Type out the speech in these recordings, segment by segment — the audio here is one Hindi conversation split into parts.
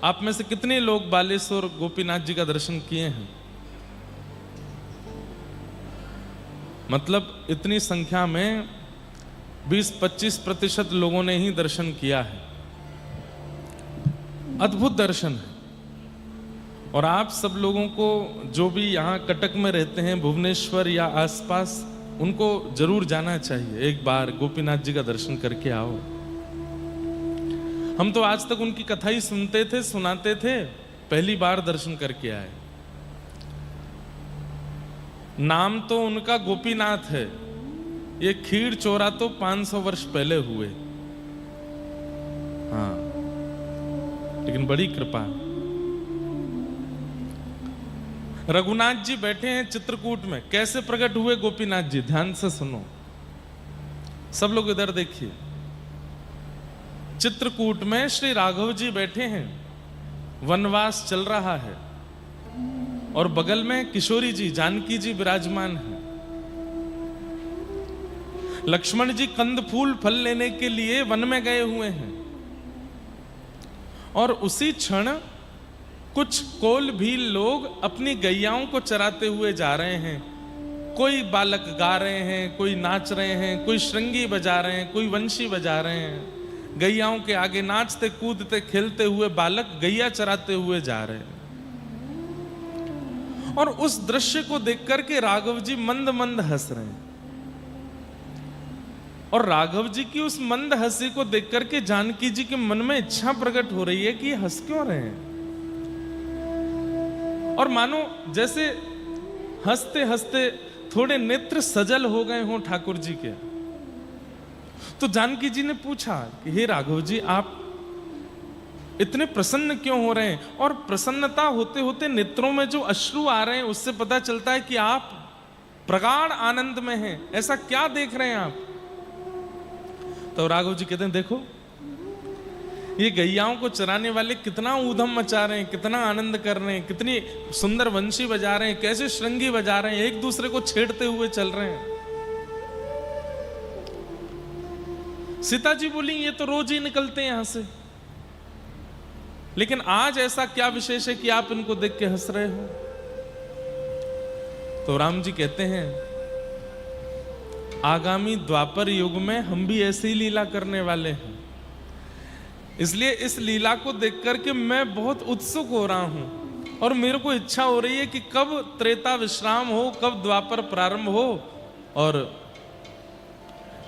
आप में से कितने लोग बालेश्वर गोपीनाथ जी का दर्शन किए हैं? मतलब इतनी संख्या में 20-25% लोगों ने ही दर्शन किया है। अद्भुत दर्शन है। और आप सब लोगों को, जो भी यहाँ कटक में रहते हैं, भुवनेश्वर या आसपास, उनको जरूर जाना चाहिए। एक बार गोपीनाथ जी का दर्शन करके आओ। हम तो आज तक उनकी कथा ही सुनते थे, सुनाते थे, पहली बार दर्शन करके आए। नाम तो उनका गोपीनाथ है। ये खीर चोरा तो 500 वर्ष पहले हुए। हाँ, लेकिन बड़ी कृपा। रघुनाथ जी बैठे हैं चित्रकूट में। कैसे प्रकट हुए गोपीनाथ जी? ध्यान से सुनो सब लोग, इधर देखिए। चित्रकूट में श्री राघव जी बैठे हैं, वनवास चल रहा है, और बगल में किशोरी जी, जानकी जी विराजमान है। लक्ष्मण जी कंद फूल फल लेने के लिए वन में गए हुए हैं, और उसी क्षण कुछ कोल भील लोग अपनी गैयाओं को चराते हुए जा रहे हैं। कोई बालक गा रहे हैं, कोई नाच रहे हैं, कोई श्रृंगी बजा रहे हैं, कोई वंशी बजा रहे हैं। गैयाओं के आगे नाचते कूदते खेलते हुए बालक गैया चराते हुए जा रहे हैं। और उस दृश्य को देख करके राघव जी मंद मंद हंस रहे हैं। और राघव जी की उस मंद हंसी को देख करके जानकी जी के मन में इच्छा प्रकट हो रही है कि ये हंस क्यों रहे हैं। और मानो जैसे हंसते हंसते थोड़े नेत्र सजल हो गए हों ठाकुर जी के। तो जानकी जी ने पूछा कि हे राघव जी, आप इतने प्रसन्न क्यों हो रहे हैं? और प्रसन्नता होते होते नेत्रों में जो अश्रु आ रहे हैं, उससे पता चलता है कि आप प्रगाढ़ आनंद में हैं। ऐसा क्या देख रहे हैं आप? तो राघव जी कहते हैं, देखो ये गैयाओं को चराने वाले कितना ऊधम मचा रहे हैं, कितना आनंद कर रहे हैं, कितनी सुंदर वंशी बजा रहे हैं, कैसे श्रृंगी बजा रहे हैं, एक दूसरे को छेड़ते हुए चल रहे हैं। सीता जी बोली, ये तो रोज ही निकलते हैं यहां से, लेकिन आज ऐसा क्या विशेष है कि आप इनको देख के हंस रहे हो? तो राम जी कहते हैं, आगामी द्वापर युग में हम भी ऐसी ही लीला करने वाले हैं। इसलिए इस लीला को देख करके मैं बहुत उत्सुक हो रहा हूं, और मेरे को इच्छा हो रही है कि कब त्रेता विश्राम हो, कब द्वापर प्रारंभ हो, और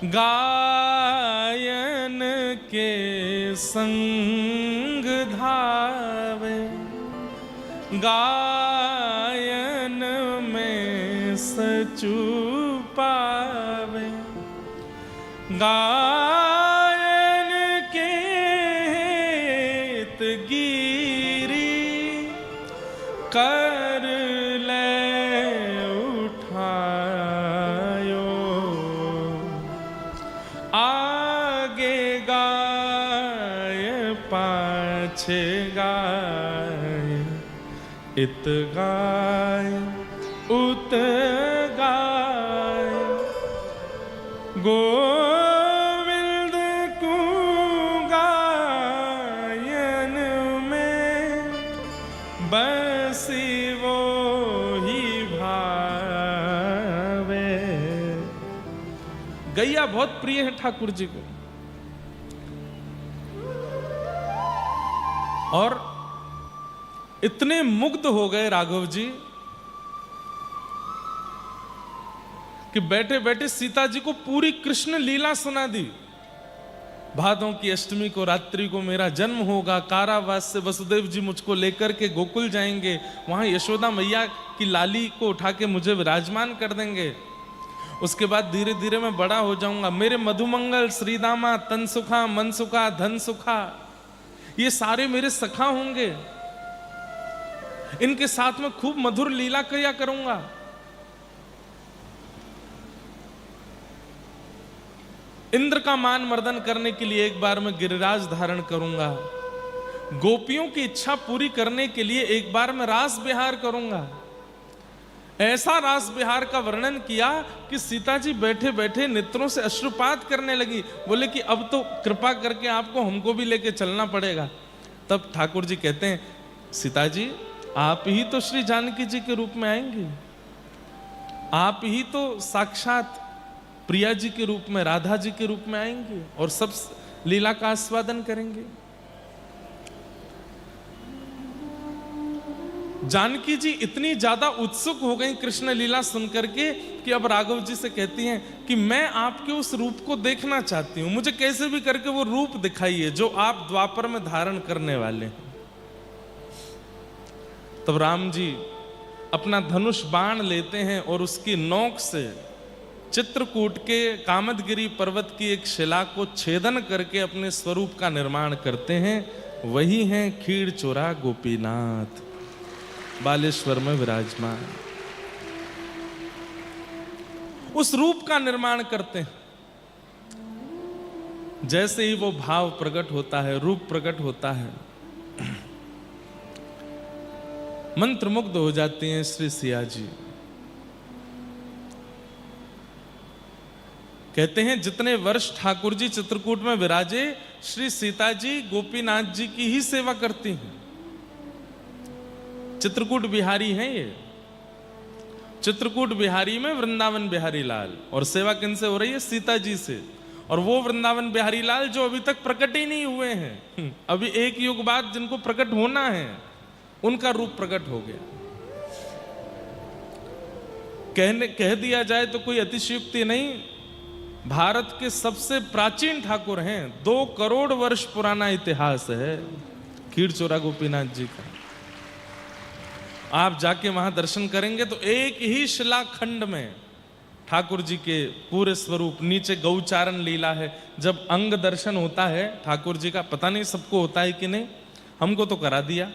गायन के संग धावे, गायन में सचु पावे, गायन के हित गिरी कर ले उठायो, आगे गाय पाछे गाय, इत गाय उत गाय, गोविंद को गायन में बसी वो ही भावे। गैया बहुत प्रिय है ठाकुर जी को, और इतने मुग्ध हो गए राघव जी कि बैठे बैठे सीता जी को पूरी कृष्ण लीला सुना दी। भादों की अष्टमी को रात्रि को मेरा जन्म होगा, कारावास से वसुदेव जी मुझको लेकर के गोकुल जाएंगे, वहां यशोदा मैया की लाली को उठा के मुझे विराजमान कर देंगे। उसके बाद धीरे धीरे मैं बड़ा हो जाऊंगा, मेरे मधुमंगल, श्रीदामा, तन सुखा, मन सुखा, धन सुखा, ये सारे मेरे सखा होंगे। इनके साथ में खूब मधुर लीला किया करूंगा। इंद्र का मान मर्दन करने के लिए एक बार मैं गिरिराज धारण करूंगा। गोपियों की इच्छा पूरी करने के लिए एक बार मैं रास विहार करूंगा। ऐसा रास विहार का वर्णन किया कि सीता जी बैठे बैठे नेत्रों से अश्रुपात करने लगी। बोले कि अब तो कृपा करके आपको हमको भी लेके चलना पड़ेगा। तब ठाकुर जी कहते हैं, सीता जी आप ही तो श्री जानकी जी के रूप में आएंगे, आप ही तो साक्षात प्रिया जी के रूप में, राधा जी के रूप में आएंगे और सब लीला का आस्वादन करेंगे। जानकी जी इतनी ज्यादा उत्सुक हो गई कृष्ण लीला सुनकर के कि अब राघव जी से कहती हैं कि मैं आपके उस रूप को देखना चाहती हूं, मुझे कैसे भी करके वो रूप दिखाइए जो आप द्वापर में धारण करने वाले हैं। तब राम जी अपना धनुष बाण लेते हैं और उसकी नोक से चित्रकूट के कामदगिरी पर्वत की एक शिला को छेदन करके अपने स्वरूप का निर्माण करते हैं। वही हैं खीर चोरा गोपीनाथ, बालेश्वर में विराजमान। उस रूप का निर्माण करते हैं। जैसे ही वो भाव प्रकट होता है, रूप प्रकट होता है, मंत्रमुग्ध हो जाती हैं श्री सिया जी। कहते हैं जितने वर्ष ठाकुर जी चित्रकूट में विराजे, श्री सीता जी गोपीनाथ जी की ही सेवा करती हैं। चित्रकूट बिहारी हैं ये, चित्रकूट बिहारी में वृंदावन बिहारी लाल, और सेवा किनसे हो रही है? सीता जी से। और वो वृंदावन बिहारी लाल जो अभी तक प्रकट ही नहीं हुए हैं, अभी एक युग बाद जिनको प्रकट होना है, उनका रूप प्रकट हो गया। कह दिया जाए तो कोई अतिशयोक्ति नहीं, भारत के सबसे प्राचीन ठाकुर हैं, 2 करोड़ वर्ष पुराना इतिहास है खीर चोरा गोपीनाथ जी का। आप जाके वहां दर्शन करेंगे तो एक ही शिलाखंड में ठाकुर जी के पूरे स्वरूप, नीचे गौचारण लीला है। जब अंग दर्शन होता है ठाकुर जी का, पता नहीं सबको होता है कि नहीं, हमको तो करा दिया।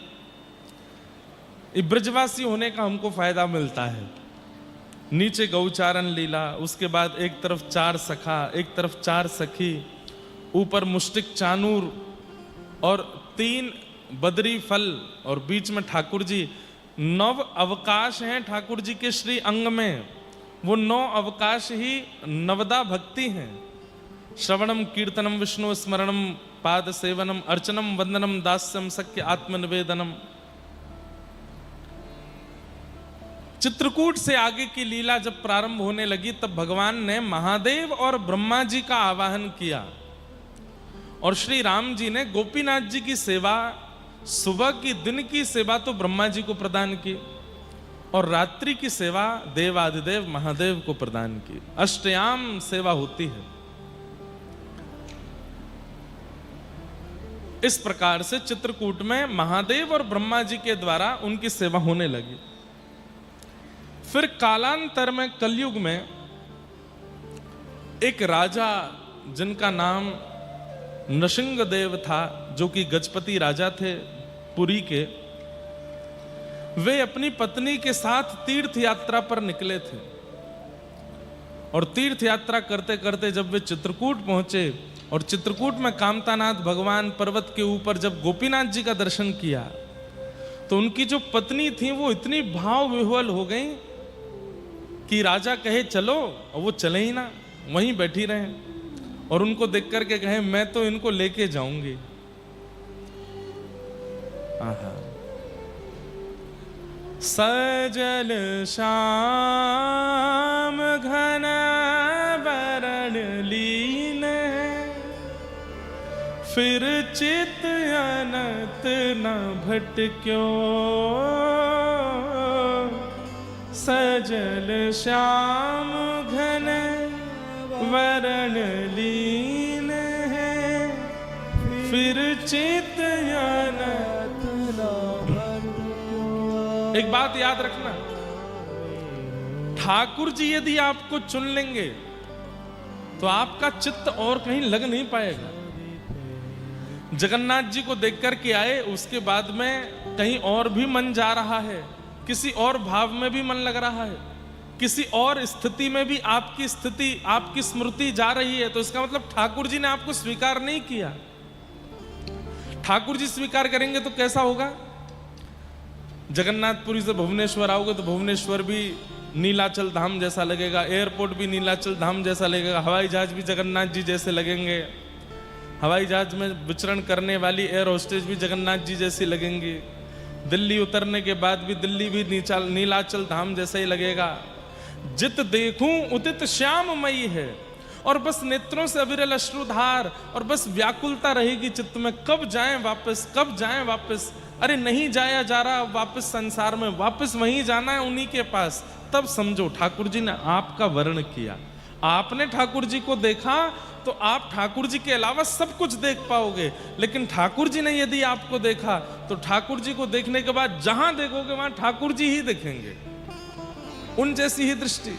ब्रजवासी होने का हमको फायदा मिलता है। नीचे गौचारण लीला, उसके बाद एक तरफ 4 सखा, एक तरफ 4 सखी, ऊपर मुष्टिक चानूर और 3 बदरी फल, और बीच में ठाकुर जी। 9 अवकाश हैं ठाकुर जी के श्री अंग में। वो 9 अवकाश ही नवदा भक्ति हैं। श्रवणम कीर्तनम विष्णु स्मरणम पाद सेवनम अर्चनम वंदनम दास्यम सख्य आत्मनिवेदनम। चित्रकूट से आगे की लीला जब प्रारंभ होने लगी तब भगवान ने महादेव और ब्रह्मा जी का आवाहन किया, और श्री राम जी ने गोपीनाथ जी की सेवा, सुबह की दिन की सेवा तो ब्रह्मा जी को प्रदान की, और रात्रि की सेवा देवादिदेव महादेव को प्रदान की। अष्टयाम सेवा होती है। इस प्रकार से चित्रकूट में महादेव और ब्रह्मा जी के द्वारा उनकी सेवा होने लगी। फिर कालांतर में कलयुग में एक राजा जिनका नाम नृसिंहदेव था, जो कि गजपति राजा थे पुरी के, वे अपनी पत्नी के साथ तीर्थ यात्रा पर निकले थे। और तीर्थ यात्रा करते करते जब वे चित्रकूट पहुंचे, और चित्रकूट में कामतानाथ भगवान पर्वत के ऊपर जब गोपीनाथ जी का दर्शन किया, तो उनकी जो पत्नी थी वो इतनी भाव विह्वल हो गई कि राजा कहे चलो, और वो चले ही ना, वहीं बैठी रहे, और उनको देख करके कहे मैं तो इनको लेके जाऊंगी। आहा। सजल श्याम घन बरण लीन, फिर चित अनत न भटक्यो। सजल श्याम घन वरण लीन है, फिर चित अनत न भटक्यो। एक बात याद रखना, ठाकुर जी यदि आपको चुन लेंगे तो आपका चित्त और कहीं लग नहीं पाएगा। जगन्नाथ जी को देख कर के आए, उसके बाद में कहीं और भी मन जा रहा है, किसी और भाव में भी मन लग रहा है, किसी और स्थिति में भी आपकी स्थिति, आपकी स्मृति जा रही है, तो इसका मतलब ठाकुर जी ने आपको स्वीकार नहीं किया। ठाकुर जी स्वीकार करेंगे तो कैसा होगा? जगन्नाथपुरी से भुवनेश्वर आओगे तो भुवनेश्वर भी नीलाचल धाम जैसा लगेगा, एयरपोर्ट भी नीलाचल धाम जैसा लगेगा, हवाई जहाज भी जगन्नाथ जी जैसे लगेंगे, हवाई जहाज में विचरण करने वाली एयर होस्टेज भी जगन्नाथ जी जैसी लगेंगी। दिल्ली उतरने के बाद भी दिल्ली भी नीलाचल धाम जैसा ही लगेगा। जित देखूं उदित श्याममयी है, और बस नेत्रों से अविरल अश्रुधार, और बस व्याकुलता रहेगी चित्त में, कब जाएं वापस, कब जाएं वापस। अरे नहीं जाया जा रहा वापस संसार में, वापस वहीं जाना है उन्हीं के पास। तब समझो ठाकुर जी ने आपका वर्ण किया। आपने ठाकुर जी को देखा तो आप ठाकुर जी के अलावा सब कुछ देख पाओगे, लेकिन ठाकुर जी ने यदि आपको देखा तो ठाकुर जी को देखने के बाद जहां देखोगे वहां ठाकुर जी ही दिखेंगे, उन जैसी ही दृष्टि।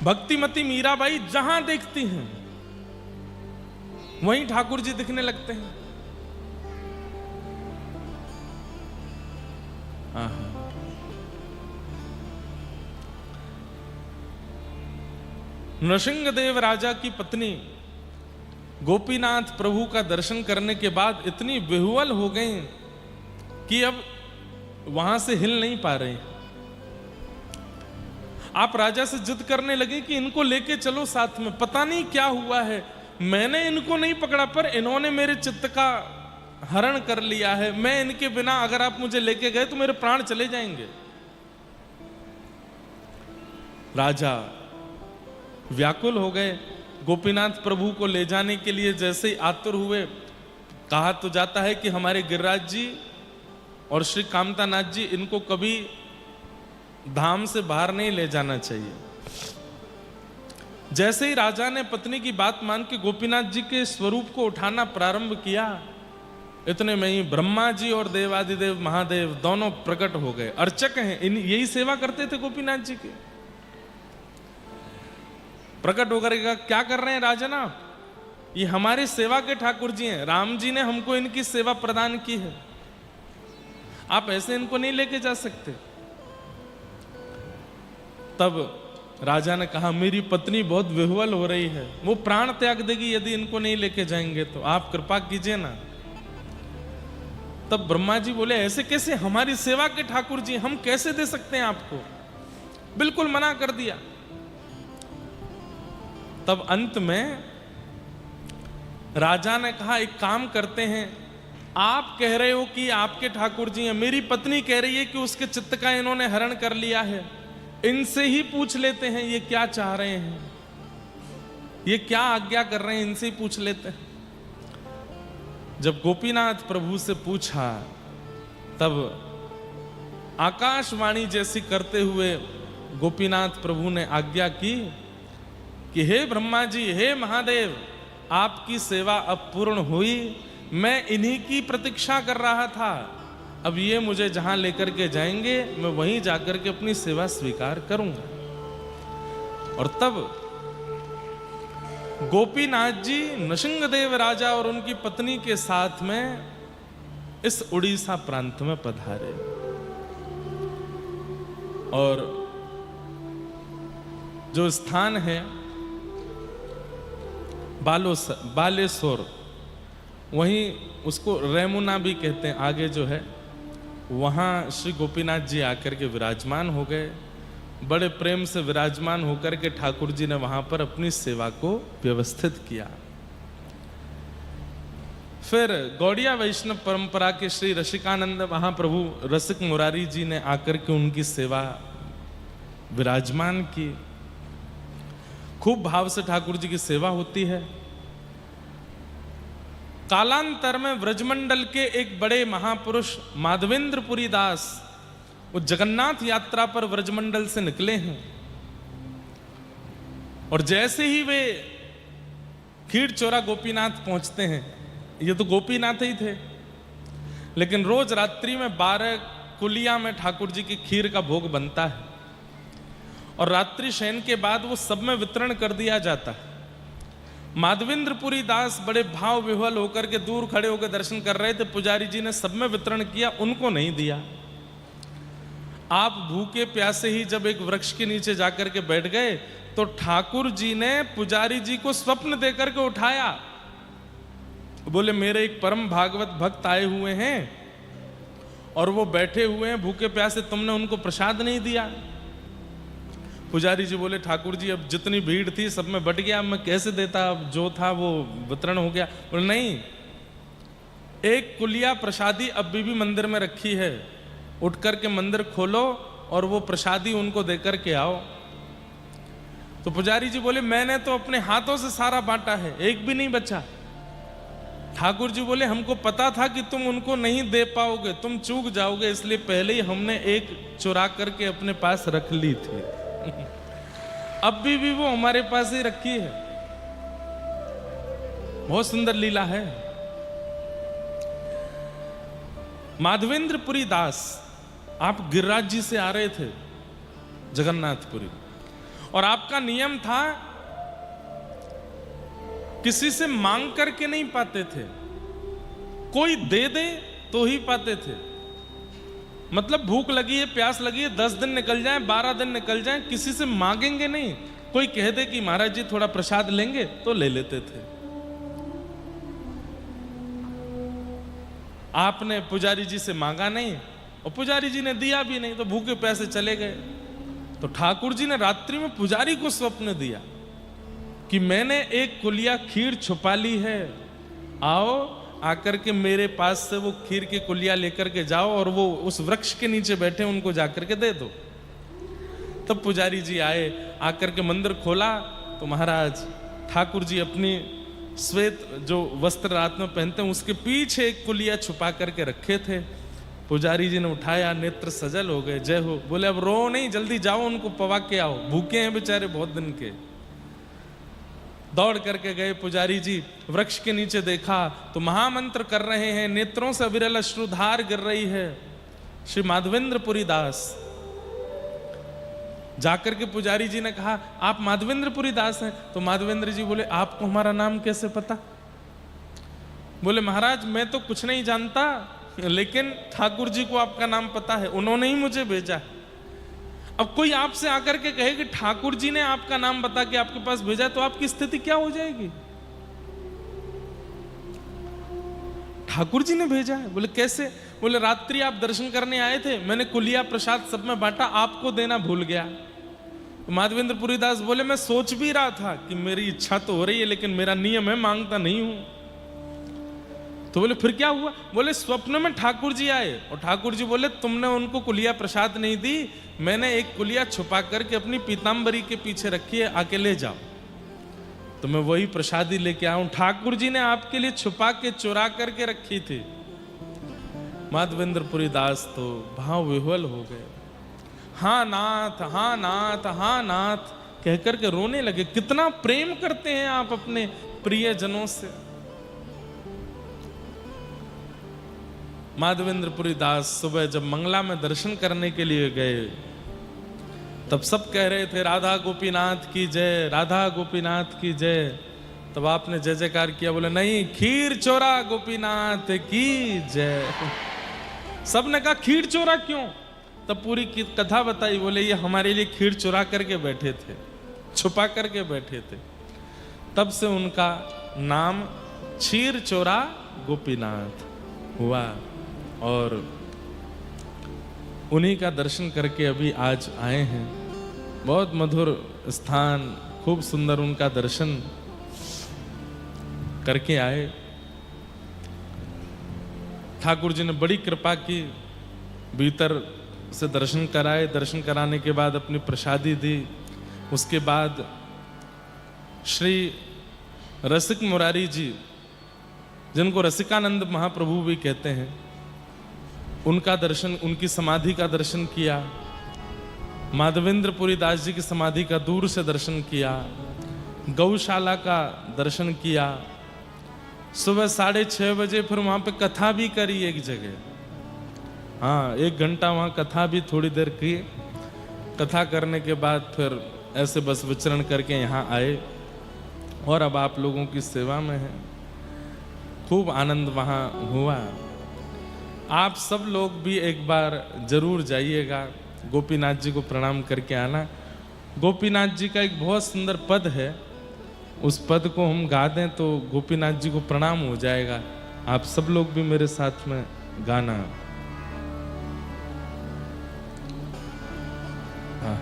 भक्तिमती मीराबाई जहां देखती हैं वहीं ठाकुर जी दिखने लगते हैं। नृसिंहदेव राजा की पत्नी गोपीनाथ प्रभु का दर्शन करने के बाद इतनी विह्वल हो गई कि अब वहां से हिल नहीं पा रहे। आप राजा से जिद करने लगे कि इनको लेके चलो साथ में। पता नहीं क्या हुआ है, मैंने इनको नहीं पकड़ा पर इन्होंने मेरे चित्त का हरण कर लिया है। मैं इनके बिना अगर आप मुझे लेके गए तो मेरे प्राण चले जाएंगे। राजा व्याकुल हो गए। गोपीनाथ प्रभु को ले जाने के लिए जैसे ही आतुर हुए, कहा तो जाता है कि हमारे गिरिराज जी और श्री कामतानाथ जी, इनको कभी धाम से बाहर नहीं ले जाना चाहिए। जैसे ही राजा ने पत्नी की बात मान के गोपीनाथ जी के स्वरूप को उठाना प्रारंभ किया, इतने में ही ब्रह्मा जी और देवादिदेव महादेव दोनों प्रकट हो गए। अर्चक हैं, यही सेवा करते थे गोपीनाथ जी की। प्रकट होकर क्या कर रहे हैं राजन आप? ये हमारी सेवा के ठाकुर जी हैं, राम जी ने हमको इनकी सेवा प्रदान की है, आप ऐसे इनको नहीं लेके जा सकते। तब राजा ने कहा मेरी पत्नी बहुत विह्वल हो रही है, वो प्राण त्याग देगी यदि इनको नहीं लेके जाएंगे, तो आप कृपा कीजिए ना। तब ब्रह्मा जी बोले ऐसे कैसे, हमारी सेवा के ठाकुर जी, हम कैसे दे सकते हैं आपको, बिल्कुल मना कर दिया। तब अंत में राजा ने कहा एक काम करते हैं, आप कह रहे हो कि आपके ठाकुर जी हैं, मेरी पत्नी कह रही है कि उसके चित्त का इन्होंने हरण कर लिया है, इनसे ही पूछ लेते हैं ये क्या चाह रहे हैं, ये क्या आज्ञा कर रहे हैं, इनसे ही पूछ लेते हैं। जब गोपीनाथ प्रभु से पूछा तब आकाशवाणी जैसी करते हुए गोपीनाथ प्रभु ने आज्ञा की कि हे ब्रह्मा जी, हे महादेव, आपकी सेवा अब पूर्ण हुई, मैं इन्हीं की प्रतीक्षा कर रहा था, अब ये मुझे जहां लेकर के जाएंगे मैं वहीं जाकर के अपनी सेवा स्वीकार करूंगा। और तब गोपीनाथ जी नृसिंहदेव राजा और उनकी पत्नी के साथ में इस उड़ीसा प्रांत में पधारे। और जो स्थान है बालेश्वर, वहीं उसको रेमुना भी कहते हैं, आगे जो है वहाँ श्री गोपीनाथ जी आकर के विराजमान हो गए। बड़े प्रेम से विराजमान होकर के ठाकुर जी ने वहाँ पर अपनी सेवा को व्यवस्थित किया। फिर गौड़िया वैष्णव परंपरा के श्री रसिकानंद महाप्रभु रसिक मुरारी जी ने आकर के उनकी सेवा विराजमान की। खूब भाव से ठाकुर जी की सेवा होती है। कालांतर में व्रजमंडल के एक बड़े महापुरुष माधवेंद्रपुरी दास वो जगन्नाथ यात्रा पर व्रजमंडल से निकले हैं, और जैसे ही वे खीरचोरा गोपीनाथ पहुंचते हैं, ये तो गोपीनाथ ही थे, लेकिन रोज रात्रि में 12 कुलिया में ठाकुर जी की खीर का भोग बनता है और रात्रि शयन के बाद वो सब में वितरण कर दिया जाता है। माधवेंद्रपुरी दास बड़े भाव विह्वल होकर के दूर खड़े होकर दर्शन कर रहे थे। पुजारी जी ने सब में वितरण किया, उनको नहीं दिया। आप भूखे प्यासे ही जब एक वृक्ष के नीचे जाकर के बैठ गए तो ठाकुर जी ने पुजारी जी को स्वप्न देकर के उठाया। बोले मेरे एक परम भागवत भक्त आए हुए हैं और वो बैठे हुए हैं भूखे प्यासे, तुमने उनको प्रसाद नहीं दिया। पुजारी जी बोले ठाकुर जी अब जितनी भीड़ थी सब में बट गया, अब मैं कैसे देता, अब जो था वो वितरण हो गया। बोले नहीं, एक कुलिया प्रसादी अब भी मंदिर में रखी है, उठ करके मंदिर खोलो और वो प्रसादी उनको देकर के आओ। तो पुजारी जी बोले मैंने तो अपने हाथों से सारा बांटा है, एक भी नहीं बचा। ठाकुर जी बोले हमको पता था कि तुम उनको नहीं दे पाओगे, तुम चूक जाओगे, इसलिए पहले ही हमने एक चुरा करके अपने पास रख ली थी। अब भी वो हमारे पास ही रखी है। बहुत सुंदर लीला है। माधवेंद्रपुरी दास, आप गिरिराज जी से आ रहे थे जगन्नाथपुरी, और आपका नियम था किसी से मांग करके नहीं पाते थे, कोई दे दे तो ही पाते थे। मतलब भूख लगी है, प्यास लगी है, 10 दिन निकल जाए, 12 दिन निकल जाए, किसी से मांगेंगे नहीं। कोई कह दे कि महाराज जी थोड़ा प्रसाद लेंगे तो ले लेते थे। आपने पुजारी जी से मांगा नहीं और पुजारी जी ने दिया भी नहीं, तो भूखे प्यासे चले गए। तो ठाकुर जी ने रात्रि में पुजारी को स्वप्न दिया कि मैंने एक कुलिया खीर छुपा ली है, आओ आकर के मेरे पास से वो खीर की कुलिया लेकर के जाओ और वो उस वृक्ष के नीचे बैठे उनको जाकर के दे दो। तब पुजारी जी आए, आकर के मंदिर खोला तो महाराज ठाकुर जी अपनी श्वेत जो वस्त्र रात में पहनते हैं उसके पीछे एक कुलिया छुपा करके रखे थे। पुजारी जी ने उठाया, नेत्र सजल हो गए, जय हो। बोले अब रो नहीं, जल्दी जाओ उनको पवा के आओ, भूखे हैं बेचारे बहुत दिन के। दौड़ करके गए पुजारी जी, वृक्ष के नीचे देखा तो महामंत्र कर रहे हैं, नेत्रों से अविरल अश्रुधार गिर रही है। श्री माधवेंद्रपुरी दास जाकर के पुजारी जी ने कहा आप माधवेंद्रपुरी दास हैं? तो माधवेंद्र जी बोले आपको हमारा नाम कैसे पता? बोले महाराज मैं तो कुछ नहीं जानता, लेकिन ठाकुर जी को आपका नाम पता है, उन्होंने ही मुझे भेजा। अब कोई आपसे आकर के कहे कि ठाकुर जी ने आपका नाम बता के आपके पास भेजा, तो आपकी स्थिति क्या हो जाएगी? ठाकुर जी ने भेजा है। बोले कैसे? बोले रात्रि आप दर्शन करने आए थे, मैंने कुलिया प्रसाद सब में बांटा, आपको देना भूल गया। तो माधवेंद्रपुरी दास बोले मैं सोच भी रहा था कि मेरी इच्छा तो हो रही है, लेकिन मेरा नियम है मांगता नहीं हूं। तो बोले फिर क्या हुआ? बोले स्वप्न में ठाकुर जी आए और ठाकुर जी बोले तुमने उनको कुलिया प्रसाद नहीं दी, मैंने एक कुलिया छुपा करके अपनी पीतांबरी के पीछे रखी है, आके ले जाओ। तो मैं वही प्रसादी लेके आया हूं, ठाकुर जी ने आपके लिए छुपा के चुरा करके रखी थी। माधवेंद्रपुरी दास तो भाव विह्वल हो गए। हाँ नाथ, हाँ नाथ, हाँ नाथ कह करके रोने लगे। कितना प्रेम करते हैं आप अपने प्रियजनों से। माधवेंद्रपुरी दास सुबह जब मंगला में दर्शन करने के लिए गए तब सब कह रहे थे राधा गोपीनाथ की जय, राधा गोपीनाथ की जय। तब आपने जय जयकार किया, बोले नहीं खीर चोरा गोपीनाथ की जय। सबने कहा खीर चोरा क्यों? तब पूरी कथा बताई। बोले ये हमारे लिए खीर चुरा करके बैठे थे, छुपा करके बैठे थे। तब से उनका नाम क्षीर चोरा गोपीनाथ हुआ और उन्हीं का दर्शन करके अभी आज आए हैं। बहुत मधुर स्थान, खूब सुंदर उनका दर्शन करके आए। ठाकुर जी ने बड़ी कृपा की, भीतर से दर्शन कराए। दर्शन कराने के बाद अपनी प्रसादी दी। उसके बाद श्री रसिक मुरारी जी, जिनको रसिकानंद महाप्रभु भी कहते हैं, उनका दर्शन, उनकी समाधि का दर्शन किया। माधवेंद्रपुरी दास जी की समाधि का दूर से दर्शन किया। गौशाला का दर्शन किया। सुबह 6:30 बजे फिर वहां पे कथा भी करी एक जगह। हाँ, 1 घंटा वहां कथा भी थोड़ी देर की। कथा करने के बाद फिर ऐसे बस विचरण करके यहाँ आए और अब आप लोगों की सेवा में है। खूब आनंद वहाँ हुआ। आप सब लोग भी एक बार जरूर जाइएगा, गोपीनाथ जी को प्रणाम करके आना। गोपीनाथ जी का एक बहुत सुंदर पद है, उस पद को हम गा दें तो गोपीनाथ जी को प्रणाम हो जाएगा। आप सब लोग भी मेरे साथ में गाना। हाँ।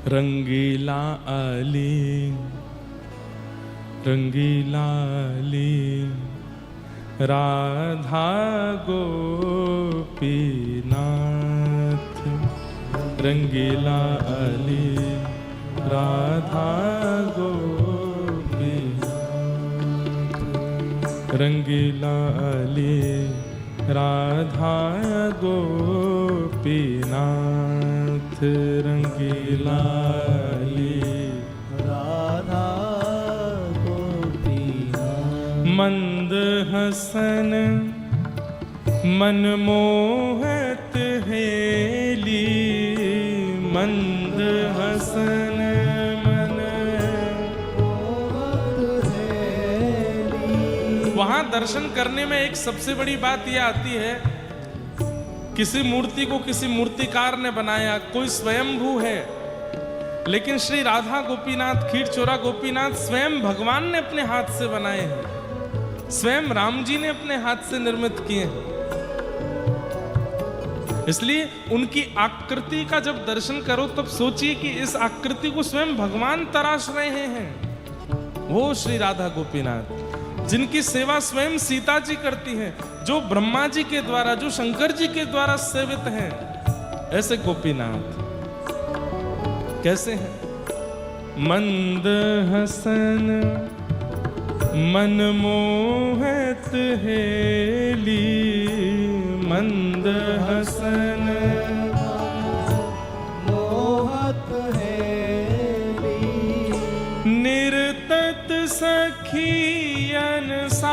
रंगीला अली, रंगीला अली, राधा गोपीनाथ। रंगीला अली, राधा गोपीनाथ। रंगीला अली, राधा गोपीनाथ। रंगीला अली, राधा गोपीनाथ। मंद हसन मनमोहत हेली, मंद हसन मनमोहत हेली। वहां दर्शन करने में एक सबसे बड़ी बात यह आती है, किसी मूर्ति को किसी मूर्तिकार ने बनाया, कोई स्वयंभू है, लेकिन श्री राधा गोपीनाथ, खीरचोरा गोपीनाथ स्वयं भगवान ने अपने हाथ से बनाए हैं, स्वयं राम जी ने अपने हाथ से निर्मित किए हैं। इसलिए उनकी आकृति का जब दर्शन करो तब सोचिए कि इस आकृति को स्वयं भगवान तराश रहे हैं। वो श्री राधा गोपीनाथ जिनकी सेवा स्वयं सीता जी करती हैं, जो ब्रह्मा जी के द्वारा, जो शंकर जी के द्वारा सेवित हैं, ऐसे गोपीनाथ कैसे हैं? मंद हसन मनमोहत हेली, मंद हसन मोहत हेली। निर्तत सखियन साथ,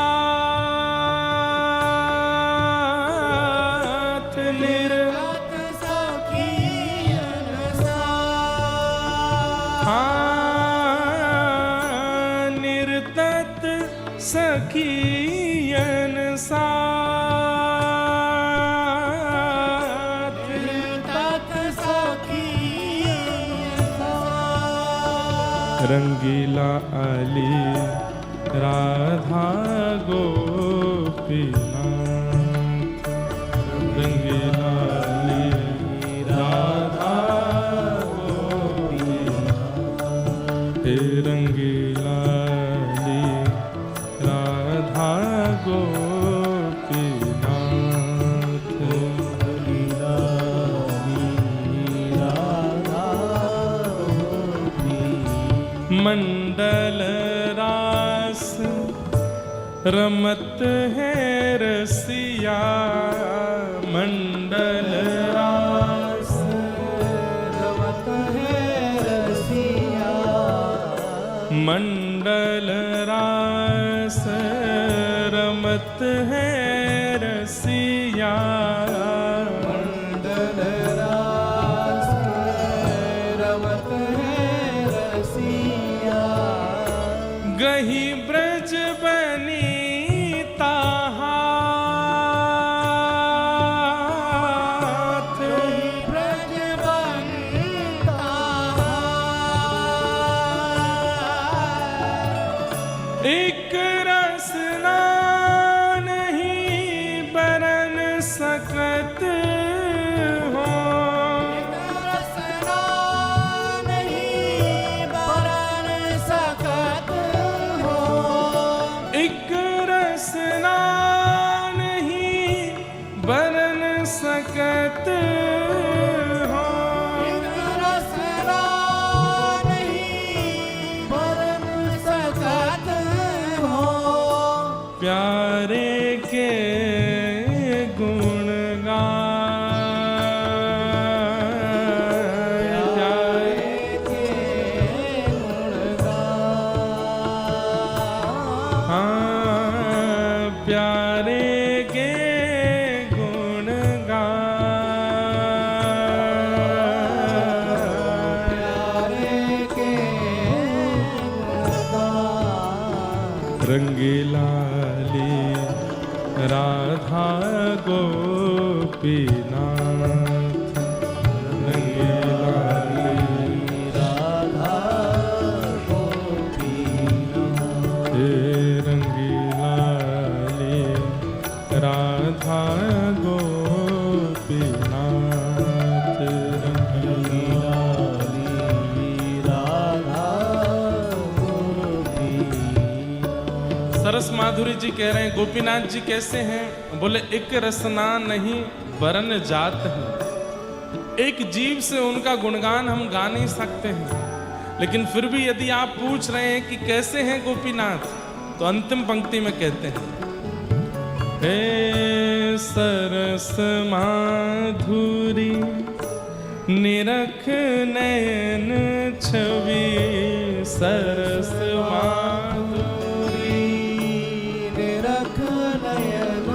निर्तत सखियन साथ। निर्तत सखियन साथ। निर्तत सखियन साथ। रंगीला अली, राधा गोपीनाथ। रंगीला अली, राधा गोपीनाथ। हे रंगीला अली, राधा गोपीनाथ। रंगीला अली, राधा गोपीनाथ। मंडल रास रमत है रसिया, मंडल रास रमत है रसिया। मंडल रास रमत है रसिया। मंडल रास रमत है रसिया। गही ब्रज बनी ताहात, ब्रज बनता एक रसना नहीं बरन सकत हो। रसना नहीं बरन सकत हो। एक रसना नहीं बरन सकत हो। रसना नहीं बरन सकत हो। प्यारे के गुण गाए, प्यारे के गुण गाए। हाँ, प्यारे के गुण गाए। प्यारे के गुण गाए। रंगीला अली, राधा गोपीनाथ। रंगीला अली, राधा गोपीनाथ। हे रंगीला अली, राधा गोपीनाथ। रंगीला सरस माधुरी जी कह रहे हैं गोपीनाथ जी कैसे हैं? बोले एक रसना नहीं वरन जात है। एक जीव से उनका गुणगान हम गा नहीं सकते हैं, लेकिन फिर भी यदि आप पूछ रहे हैं कि कैसे हैं गोपीनाथ, तो अंतिम पंक्ति में कहते हैं हे सरस माधुरी निरख नयन छवि, सरस माधुरी निरख नयन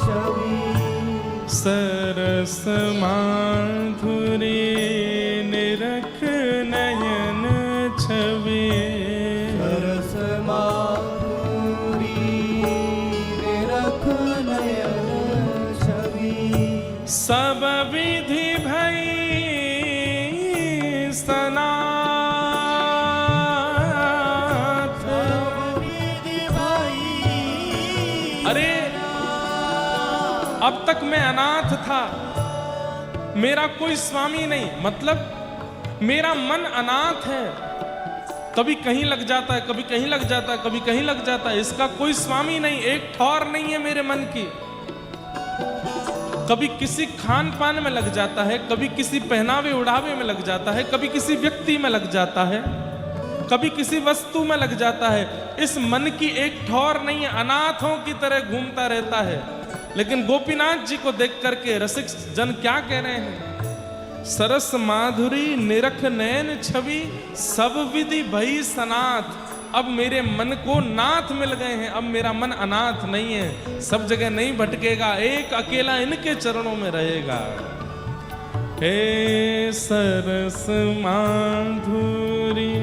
छवि, सरस माधुरी निरख नयन छवि, सरस माधुरी निरख नयन छवि, सब विधि भई सनाथ, विधि भाई। अरे अब तक मैं अनाथ था, मेरा कोई स्वामी नहीं, मतलब मेरा मन अनाथ है, कभी कहीं लग जाता है, कभी कहीं लग जाता है, कभी कहीं लग जाता है, इसका कोई स्वामी नहीं, एक ठौर नहीं है मेरे मन की। कभी किसी खान पान में लग जाता है, कभी किसी पहनावे उड़ावे में लग जाता है, कभी किसी व्यक्ति में लग जाता है, कभी किसी वस्तु में लग जाता है। इस मन की एक ठौर नहीं है, अनाथों की तरह घूमता रहता है। लेकिन गोपीनाथ जी को देख करके रसिक जन क्या कह रहे हैं? सरस माधुरी निरख नयन छवि, सब विधि भई सनाथ। अब मेरे मन को नाथ मिल गए हैं, अब मेरा मन अनाथ नहीं है, सब जगह नहीं भटकेगा, एक अकेला इनके चरणों में रहेगा। हे सरस माधुरी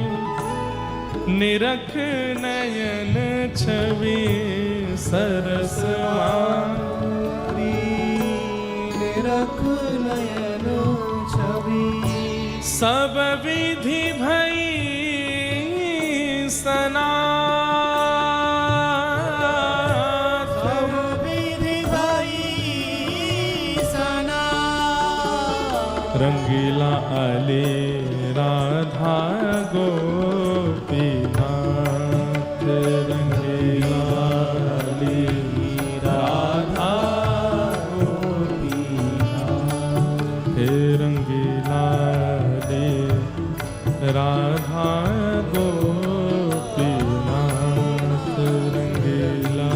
निरख नयन छवि, सरस माधुरी निरख नयन छवि, सब विधि भई सनाथ, सब विधि भई सनाथ, रंगीला आले राधा गोपीनाथ, रंगीला आले राधा गोपीनाथ, हे रंगीला आले राधा गोपीनाथ, रंगीला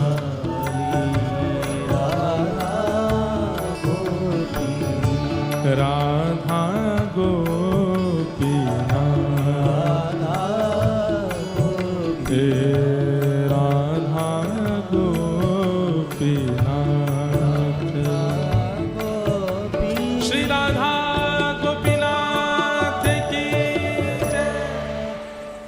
राधा गोपीनाथ, हे